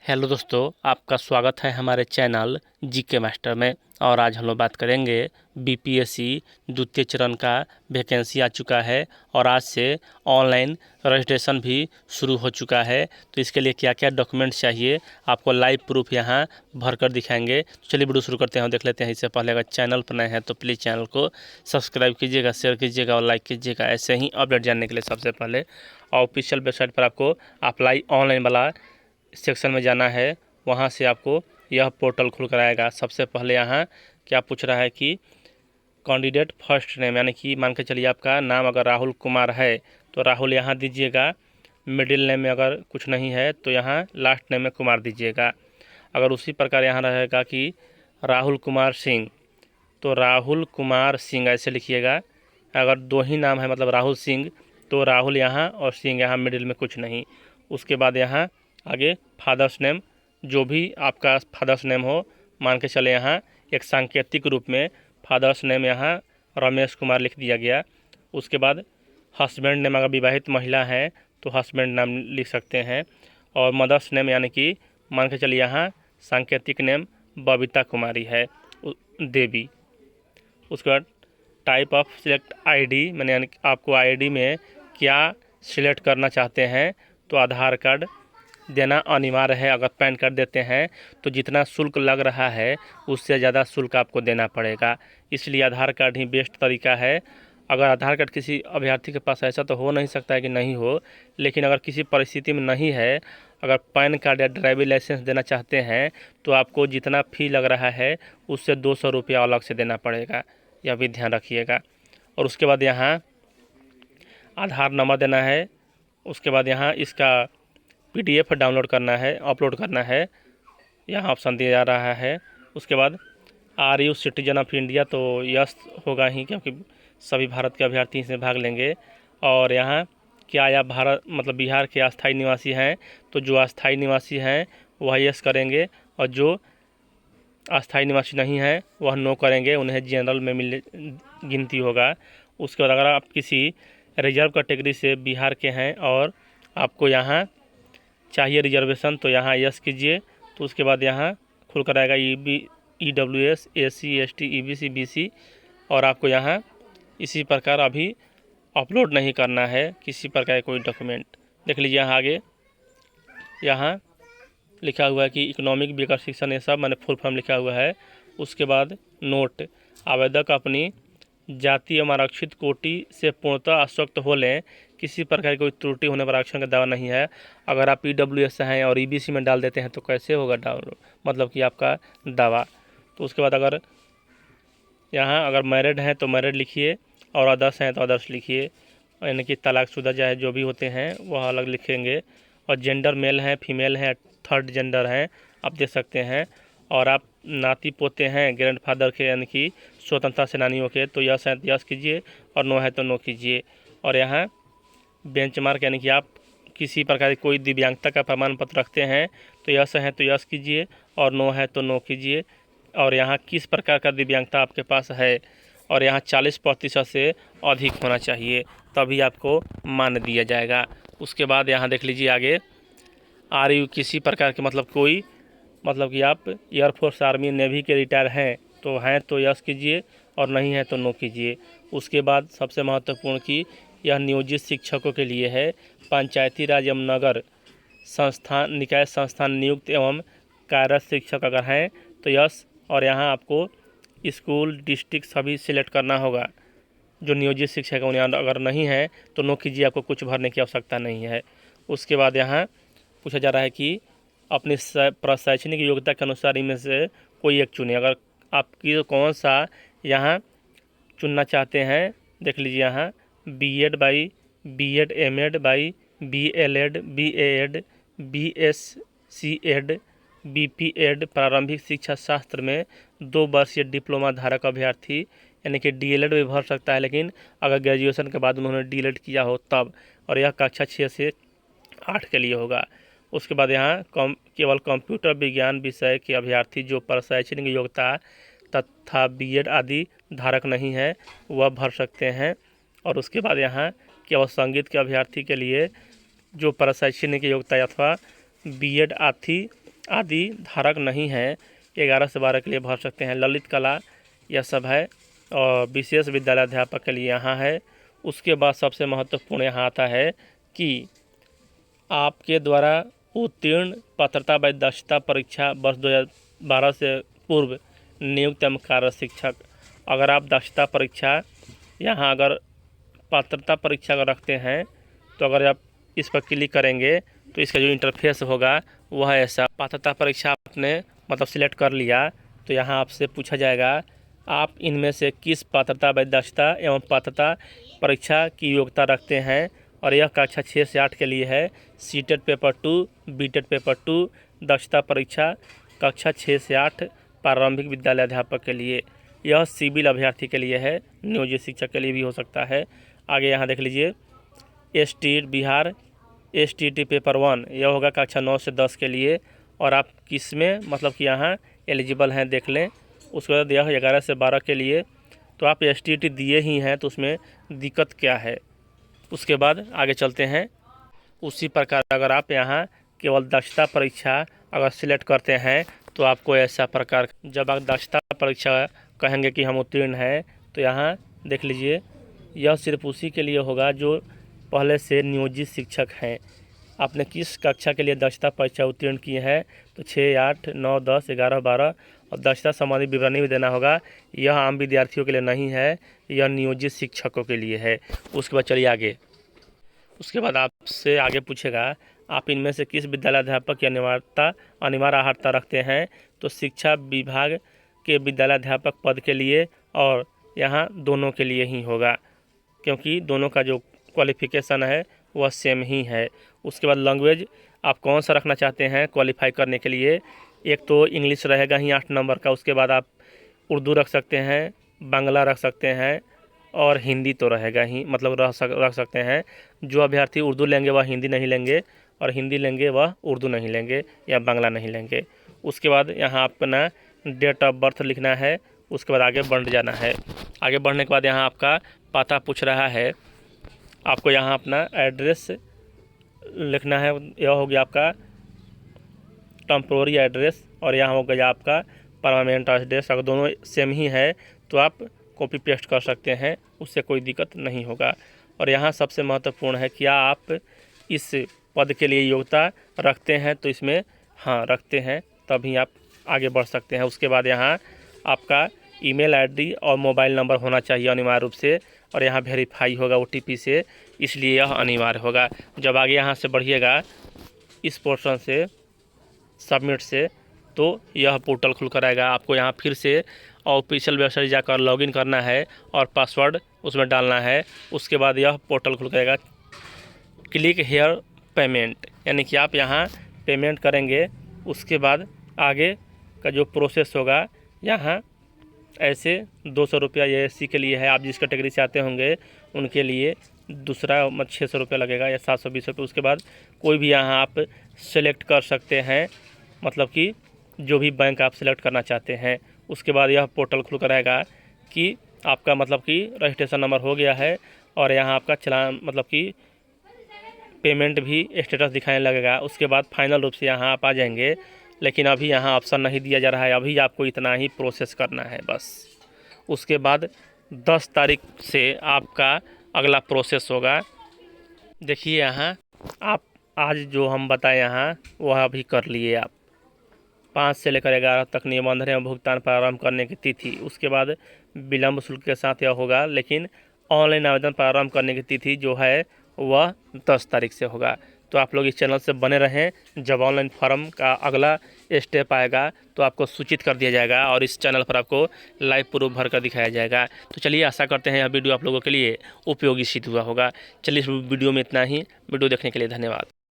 Hello दोस्तों, आपका स्वागत है हमारे चैनल जीके मास्टर में। और आज हम लोग बात करेंगे बीपीएससी द्वितीय चरण का वैकेंसी आ चुका है और आज से ऑनलाइन रजिस्ट्रेशन भी शुरू हो चुका है। तो इसके लिए क्या क्या डॉक्यूमेंट चाहिए आपको लाइव प्रूफ यहाँ भर कर दिखाएंगे। तो चलिए वीडियो शुरू करते हैं और देख लेते हैं। इससे पहले अगर चैनल पर नए हैं तो प्लीज़ चैनल को सब्सक्राइब कीजिएगा, शेयर कीजिएगा और लाइक कीजिएगा। ऐसे ही अपडेट जानने के लिए सबसे पहले ऑफिशियल वेबसाइट पर आपको अप्लाई ऑनलाइन वाला सेक्शन में जाना है। वहाँ से आपको यह पोर्टल खुल कर आएगा। सबसे पहले यहाँ क्या पूछ रहा है कि कैंडिडेट फर्स्ट नेम, यानी कि मान के चलिए आपका नाम अगर राहुल कुमार है तो राहुल यहाँ दीजिएगा। मिडिल नेम में अगर कुछ नहीं है तो यहाँ लास्ट नेम में कुमार दीजिएगा। अगर उसी प्रकार यहाँ रहेगा कि राहुल कुमार सिंह तो राहुल कुमार सिंह ऐसे लिखिएगा। अगर दो ही नाम है मतलब राहुल सिंह तो राहुल यहाँ और सिंह यहाँ, मिडिल में कुछ नहीं। उसके बाद यहाँ आगे फादर्स नेम, जो भी आपका फादर्स नेम हो, मान के चले यहाँ एक सांकेतिक रूप में फादर्स नेम यहाँ रमेश कुमार लिख दिया गया। उसके बाद हस्बैंड नेम, अगर विवाहित महिला है तो हस्बैंड नाम लिख सकते हैं। और मदर्स नेम यानी कि मान के चलिए यहाँ सांकेतिक नेम बबीता कुमारी है देवी। उसके बाद टाइप ऑफ सिलेक्ट आईडी, मैंने यानी आपको आईडी में क्या सिलेक्ट करना चाहते हैं तो आधार कार्ड देना अनिवार्य है। अगर पैन कार्ड देते हैं तो जितना शुल्क लग रहा है उससे ज़्यादा शुल्क आपको देना पड़ेगा, इसलिए आधार कार्ड ही बेस्ट तरीका है। अगर आधार कार्ड किसी अभ्यर्थी के पास, ऐसा तो हो नहीं सकता है कि नहीं हो, लेकिन अगर किसी परिस्थिति में नहीं है, अगर पैन कार्ड या ड्राइविंग लाइसेंस देना चाहते हैं तो आपको जितना फ़ी लग रहा है उससे 200 रुपया अलग से देना पड़ेगा, यह भी ध्यान रखिएगा। और उसके बाद यहाँ आधार नंबर देना है। उसके बाद यहाँ इसका PDF डाउनलोड करना है, अपलोड करना है, यहाँ ऑप्शन दिया जा रहा है। उसके बाद are you citizen of India, तो यस होगा ही क्योंकि सभी भारत के अभ्यर्थी इसमें भाग लेंगे। और यहाँ क्या आप भारत मतलब बिहार के अस्थायी निवासी हैं तो जो अस्थायी निवासी हैं वह यस करेंगे और जो अस्थायी निवासी नहीं है वह नो करेंगे, उन्हें जनरल में गिनती होगा। उसके बाद अगर आप किसी रिजर्व कैटेगरी से बिहार के हैं और आपको यहाँ चाहिए रिजर्वेशन तो यहाँ यस कीजिए। तो उसके बाद यहाँ खुल कर आएगा EWS SC ST EBC BC, और आपको यहाँ इसी प्रकार अभी अपलोड नहीं करना है किसी प्रकार कोई डॉक्यूमेंट। देख लीजिए यहाँ आगे यहाँ लिखा हुआ है कि इकोनॉमिक बेकर शिक्षण, ये सब मैंने फुल फॉर्म लिखा हुआ है। उसके बाद नोट, आवेदक अपनी जाति एवं आरक्षित कोटि से पूर्णतः आश्वस्त हो लें, किसी प्रकार की कोई त्रुटि होने पर आरक्षण का दावा नहीं है। अगर आप EWS हैं और EBC में डाल देते हैं तो कैसे होगा डाउनलोड, मतलब कि आपका दावा। तो उसके बाद अगर यहाँ अगर मैरिड हैं तो मैरिड लिखिए और अदर्स हैं तो अदर्स लिखिए, यानी कि तलाकशुदा चाहे जो भी होते हैं वह अलग लिखेंगे। और जेंडर मेल है, फीमेल है, थर्ड जेंडर हैं आप देख सकते हैं। और आप नाती पोते हैं ग्रैंडफादर के, यानी कि स्वतंत्रता सेनानियों के, तो यस है तो यस कीजिए और नो है तो नो कीजिए। और यहाँ बेंचमार्क, यानी कि आप किसी प्रकार की कोई दिव्यांगता का प्रमाण पत्र रखते हैं तो यस है तो यस कीजिए और नो है तो नो कीजिए। और यहाँ किस प्रकार का दिव्यांगता आपके पास है, और यहाँ 40% से अधिक होना चाहिए तभी आपको मान दिया जाएगा। उसके बाद यहाँ देख लीजिए आगे आर यू किसी प्रकार के मतलब कोई मतलब कि आप एयरफोर्स आर्मी नेवी के रिटायर हैं तो यस कीजिए और नहीं है तो नो कीजिए। उसके बाद सबसे महत्वपूर्ण कि यह नियोजित शिक्षकों के लिए है। पंचायती राज एवं नगर संस्थान निकाय संस्थान नियुक्त एवं कार्यरत शिक्षक अगर हैं तो यस, और यहाँ आपको स्कूल डिस्ट्रिक्ट सभी सिलेक्ट करना होगा। जो नियोजित शिक्षक है उन्हें अगर नहीं है तो नो कीजिए, आपको कुछ भरने की आवश्यकता नहीं है। उसके बाद यहाँ पूछा जा रहा है कि अपनी शैक्षणिक योग्यता के अनुसार इनमें से कोई एक चुने। अगर आपकी कौन सा यहाँ चुनना चाहते हैं देख लीजिए यहाँ B.Ed by B.Ed M.Ed by B.L.Ed B.A.Ed B.Sc.Ed B.P.Ed प्रारंभिक शिक्षा शास्त्र में 2 वर्षीय डिप्लोमा धारक अभ्यर्थी, यानी कि DLED भी भर सकता है, लेकिन अगर ग्रेजुएशन के बाद उन्होंने DLED किया हो तब, और यह कक्षा 6 से 8 के लिए होगा। उसके बाद यहाँ केवल कंप्यूटर विज्ञान विषय के अभ्यर्थी जो शैक्षणिक योग्यता तथा B.Ed आदि धारक नहीं है वह भर सकते हैं। और उसके बाद यहाँ केवल संगीत के अभ्यर्थी के लिए जो शैक्षणिक योग्यता अथवा B.Ed आदि धारक नहीं है 11 से 12 के लिए भर सकते हैं। ललित कला यह सब है और विशेष विद्यालय अध्यापक के लिए यहाँ है। उसके बाद सबसे महत्वपूर्ण यहाँ आता है कि आपके द्वारा उत्तीर्ण पात्रता व दक्षता परीक्षा वर्ष 2012 से पूर्व नियुक्त एवं कार्य शिक्षक, अगर आप दक्षता परीक्षा यहाँ अगर पात्रता परीक्षा अगर रखते हैं तो अगर आप इस पर क्लिक करेंगे तो इसका जो इंटरफेस होगा वह ऐसा। पात्रता परीक्षा आपने मतलब सिलेक्ट कर लिया तो यहाँ आपसे पूछा जाएगा आप इनमें से किस पात्रता व दक्षता एवं पात्रता परीक्षा की योग्यता रखते हैं, और यह कक्षा 6 से 8 के लिए है। सीटेट पेपर 2, बीटेट पेपर 2, दक्षता परीक्षा कक्षा 6 से 8 प्रारंभिक विद्यालय अध्यापक के लिए। यह सिविल अभ्यर्थी के लिए है, नियोजित शिक्षक के लिए भी हो सकता है। आगे यहाँ देख लीजिए STET बिहार STET पेपर 1, यह होगा कक्षा 9 से 10 के लिए, और आप किस में मतलब कि यहाँ एलिजिबल हैं देख लें। उसके बाद यह 11 से 12 के लिए, तो आप STET दिए ही हैं तो उसमें दिक्कत क्या है। उसके बाद आगे चलते हैं। उसी प्रकार अगर आप यहाँ केवल दक्षता परीक्षा अगर सिलेक्ट करते हैं तो आपको ऐसा प्रकार, जब आप दक्षता परीक्षा कहेंगे कि हम उत्तीर्ण हैं तो यहाँ देख लीजिए यह सिर्फ उसी के लिए होगा जो पहले से नियोजित शिक्षक हैं। आपने किस कक्षा के लिए दक्षता परीक्षा उत्तीर्ण की है तो 6, 8, 9, 10, 11, 12 और दक्षता संबंधी विवरणी भी देना होगा। यह आम विद्यार्थियों के लिए नहीं है, यह नियोजित शिक्षकों के लिए है। उसके बाद चलिए आगे। उसके बाद आपसे आगे पूछेगा आप इनमें से किस विद्यालय अध्यापक की अनिवार्य अर्हता रखते हैं, तो शिक्षा विभाग के विद्यालय अध्यापक पद के लिए, और यहाँ दोनों के लिए ही होगा क्योंकि दोनों का जो क्वालिफिकेशन है वह सेम ही है। उसके बाद लैंग्वेज आप कौन सा रखना चाहते हैं क्वालिफाई करने के लिए, एक तो इंग्लिश रहेगा ही 8 नंबर का, उसके बाद आप उर्दू रख सकते हैं, बांग्ला रख सकते हैं और हिंदी तो रहेगा ही, मतलब रख सकते हैं। जो अभ्यर्थी उर्दू लेंगे वह हिंदी नहीं लेंगे, और हिंदी लेंगे वह उर्दू नहीं लेंगे या बांग्ला नहीं लेंगे। उसके बाद यहाँ अपना डेट ऑफ बर्थ लिखना है। उसके बाद आगे बढ़ जाना है। आगे बढ़ने के बाद यहाँ आपका पता पूछ रहा है, आपको यहाँ अपना एड्रेस लिखना है। यह हो गया आपका टेम्पोररी एड्रेस और यहाँ हो गया आपका परमानेंट एड्रेस। अगर दोनों सेम ही है तो आप कॉपी पेस्ट कर सकते हैं, उससे कोई दिक्कत नहीं होगा। और यहाँ सबसे महत्वपूर्ण है क्या आप इस पद के लिए योग्यता रखते हैं, तो इसमें हाँ रखते हैं तभी आप आगे बढ़ सकते हैं। उसके बाद यहाँ आपका ईमेल आईडी और मोबाइल नंबर होना चाहिए अनिवार्य रूप से, और यहाँ वेरीफाई होगा OTP से, इसलिए यह अनिवार्य होगा। जब आगे यहाँ से बढ़िएगा इस पोर्शन से सबमिट से, तो यह पोर्टल खुल कर आएगा। आपको यहाँ फिर से ऑफिशियल वेबसाइट जाकर लॉगिन करना है और पासवर्ड उसमें डालना है। उसके बाद यह पोर्टल खुल कर आएगा। क्लिक हेयर पेमेंट, यानी कि आप यहाँ पेमेंट करेंगे। उसके बाद आगे का जो प्रोसेस होगा, यहाँ ऐसे 200 रुपया ये SC के लिए है, आप जिस कैटेगरी से आते होंगे उनके लिए दूसरा 600 रुपया लगेगा या 720 रुपये। उसके बाद कोई भी यहाँ आप सेलेक्ट कर सकते हैं, मतलब कि जो भी बैंक आप सेलेक्ट करना चाहते हैं। उसके बाद यह पोर्टल खुल कर आएगा कि आपका मतलब कि रजिस्ट्रेशन नंबर हो गया है, और यहाँ आपका चालान मतलब कि पेमेंट भी स्टेटस दिखाने लगेगा। उसके बाद फाइनल रूप से यहाँ आप आ जाएंगे, लेकिन अभी यहाँ ऑप्शन नहीं दिया जा रहा है, अभी आपको इतना ही प्रोसेस करना है बस। उसके बाद 10 तारीख से आपका अगला प्रोसेस होगा। देखिए यहाँ आप आज जो हम बताएं यहाँ वह अभी कर लिए आप। 5 से लेकर 11 तक निबंधन एवं भुगतान प्रारंभ करने की तिथि। उसके बाद विलम्ब शुल्क के साथ यह होगा, लेकिन ऑनलाइन आवेदन प्रारंभ करने की तिथि जो है वह 10 तारीख से होगा। तो आप लोग इस चैनल से बने रहें, जब ऑनलाइन फॉर्म का अगला स्टेप आएगा तो आपको सूचित कर दिया जाएगा और इस चैनल पर आपको लाइव प्रूफ भर कर दिखाया जाएगा। तो चलिए आशा करते हैं यह वीडियो आप लोगों के लिए उपयोगी सिद्ध हुआ होगा। चलिए इस वीडियो में इतना ही। वीडियो देखने के लिए धन्यवाद।